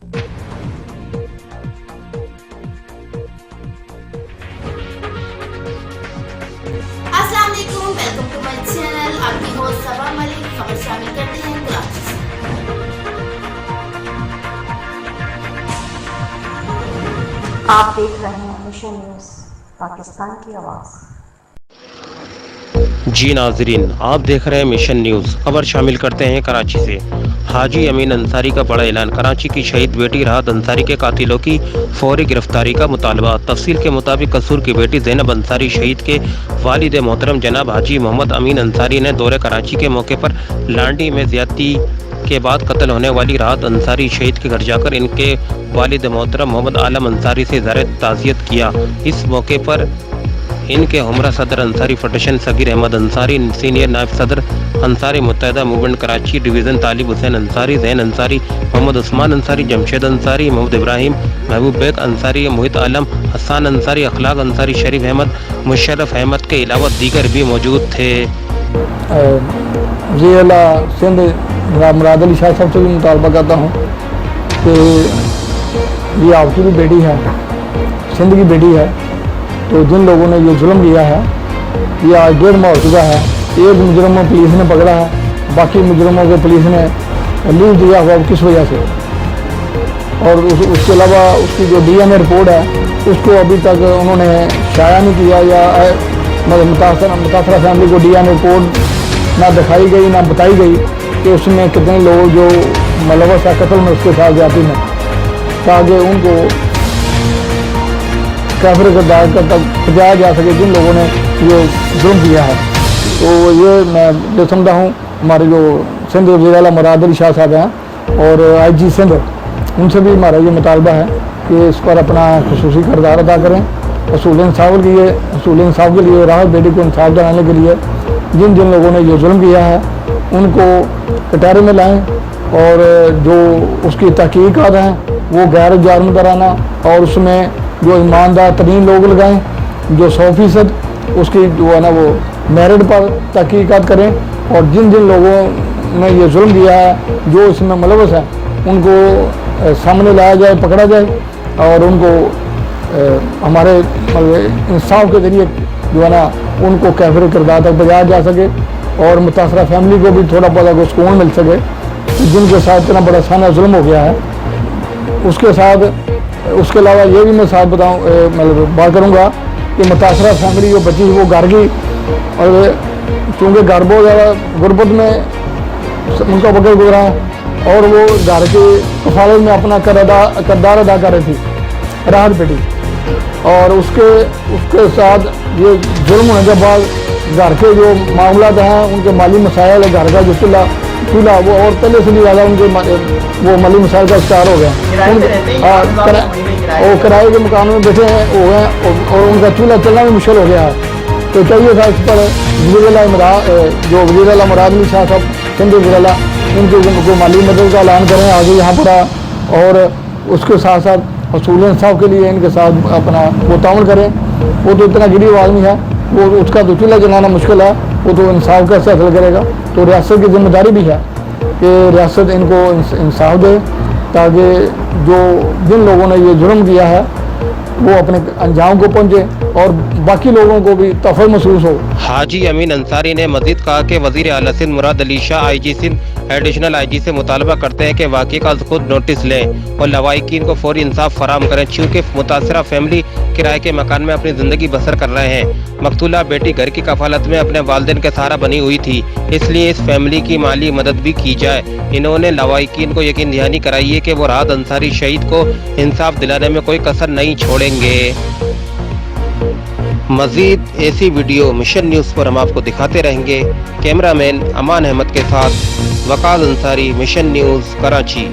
अस्सलाम वालेकुम, welcome to my channel. आपकी होस्ट सबा मलिक। खबर शामिल करते हैं कराची से। आप देख रहे हैं मिशन न्यूज़ पाकिस्तान की आवाज़। जी नाजरीन, आप देख रहे हैं मिशन न्यूज़। खबर शामिल करते हैं कराची से। हाजी अमीन अंसारी का बड़ा ऐलान। कराची की शहीद बेटी राहत अंसारी के कातिलों की फौरी गिरफ्तारी का मुतालबा। तफसील के मुताबिक कसूर की बेटी ज़ैनब अंसारी शहीद के वालिद मोहतरम जनाब हाजी मोहम्मद अमीन अंसारी ने दौरे कराची के मौके पर लांडी में ज़्यादती के बाद कत्ल होने वाली राहत अंसारी शहीद के घर जाकर इनके वालिद मोहतरम मोहम्मद आलम अंसारी से इज़हार ताज़ियत किया। इस मौके पर इनके हमरा सदर अंसारी फेडरेशन सगीर अहमद अंसारी, सीनियर नायब सदर अंसारी मुत्तहिदा मूवमेंट कराची डिवीज़न तालिब हुसैन अंसारी, जैन अंसारी, मोहम्मद उस्मान अंसारी, जमशेद अंसारी, मोहम्मद इब्राहिम, महबूब बेग अंसारी, मोहित आलम, हसन अंसारी, अखलाक अंसारी, शरीफ अहमद, मुशर्रफ अहमद के अलावा दीगर भी मौजूद थे। ज़िला सिंध मुराद अली शाह साहब से भी मुतालबा करता हूँ कि ये आपकी भी बेटी है, सिंध की बेटी है, तो जिन लोगों ने ये जुल्म किया है, ये आज 1.5 माह हो चुका है। एक मुजरम को पुलिस ने पकड़ा है, बाकी मुजरमों को पुलिस ने लीव दिया हुआ किस वजह से, और उसके अलावा उसकी जो DNA रिपोर्ट है उसको अभी तक उन्होंने शाया नहीं किया, या मुतासरा फैमिली को DNA रिपोर्ट ना दिखाई गई ना बताई गई कि उसमें कितने लोग जो मुलव्वस है कत्ल में उसके साथ जाती हैं, ताकि उनको काफिर किरदार तक पहुँचाया जा सके जिन लोगों ने ये जुर्म किया है। तो ये मैं जो समझता हूँ हमारे जो सिंध वज़ीर-ए-आला मुराद अली शाह साहब हैं और IG सिंध, उनसे भी हमारा ये मुतालबा है कि इस पर अपना खुसूसी किरदार अदा करें। असूल इंसाफ के लिए राहत बेटी को इंसाफ दिलाने के लिए जिन जिन लोगों ने ये जुल्म किया है उनको कटहरे में लाएँ, और जो उसकी तहकीकात हैं वो गैर जारमदाराना और उसमें जो ईमानदार तरीन लोग लगाएं, जो 100% उसकी जो है ना वो मेरिट पर तहकीकात करें, और जिन जिन लोगों ने ये जुल्म किया है जो इसमें मुलव्वस है उनको सामने लाया जाए, पकड़ा जाए, और उनको हमारे इंसाफ के ज़रिए जो है ना उनको काफिर किरदार तक पहुँचाया जा सके, और मुतासरा फैमिली को भी थोड़ा बहुत सुकून मिल सके जिनके साथ इतना बड़ा साना जुल्म हो गया है। उसके अलावा ये भी मैं साथ मतलब बात करूँगा कि मुतासरा फैमिली जो बची वो घर की, और चूँकि घर बहुत ज़्यादा गुरबत में उनका वक्त गुजरा है और वो घर की कफालत में अपना किरदार अदा कर रही थी राहत बेटी, और उसके साथ ये जुल्म होने के बाद घर के जो मामलात हैं उनके माली मसाइल, घर का जो चूल्हा वो और पहले से भी ज़्यादा उनके वो माली मसाइल का शिकार हो गए, वो किराए के मकान में बैठे हैं हो गए, और उनका चूल्हा चलना भी मुश्किल हो गया है। तो चाहिए था इस पर वज़ीर-ए-आला मुराद अली शाह साहब सिंध वज़ीर-ए-आला उनको माली मदद का ऐलान करें आगे यहाँ पर, और उसके साथ साथ असूल इंसाफ के लिए इनके साथ अपना वो ताउन करें। वो तो इतना गरीब आदमी है, वो उसका तो चूल्हा जलाना मुश्किल है, वो तो इंसाफ कैसे हासिल करेगा। तो रियासत की जिम्मेदारी भी है कि रियासत इनको इंसाफ दे, ताकि जिन लोगों ने ये जुर्म किया है वो अपने अंजाम को पहुँचे और बाकी लोगों को भी तफर महसूस हो। हाजी अमीन अंसारी ने मजीद कहा कि वज़ीर आला Sindh Murad Ali Shah IG Sindh additional IG से मुतालबा करते हैं कि वाक़ई का खुद नोटिस लें और लवाहिकीन को फौरी इंसाफ फराम करें, चूँकि मुतासरा फैमिली किराए के मकान में अपनी ज़िंदगी बसर कर रहे हैं। मकतूला बेटी घर की कफालत में अपने वालिदैन के सहारा बनी हुई थी, इसलिए इस फैमिली की माली मदद भी की जाए। इन्होंने लवाहिकीन को यकीन दहानी कराई है कि वो राहत अंसारी शहीद को इंसाफ दिलाने में कोई कसर नहीं छोड़ेंगे। मज़ीद ऐसी वीडियो मिशन न्यूज़ पर हम आपको दिखाते रहेंगे। कैमरामैन अमान अहमद के साथ वकास अंसारी, मिशन न्यूज़ कराची।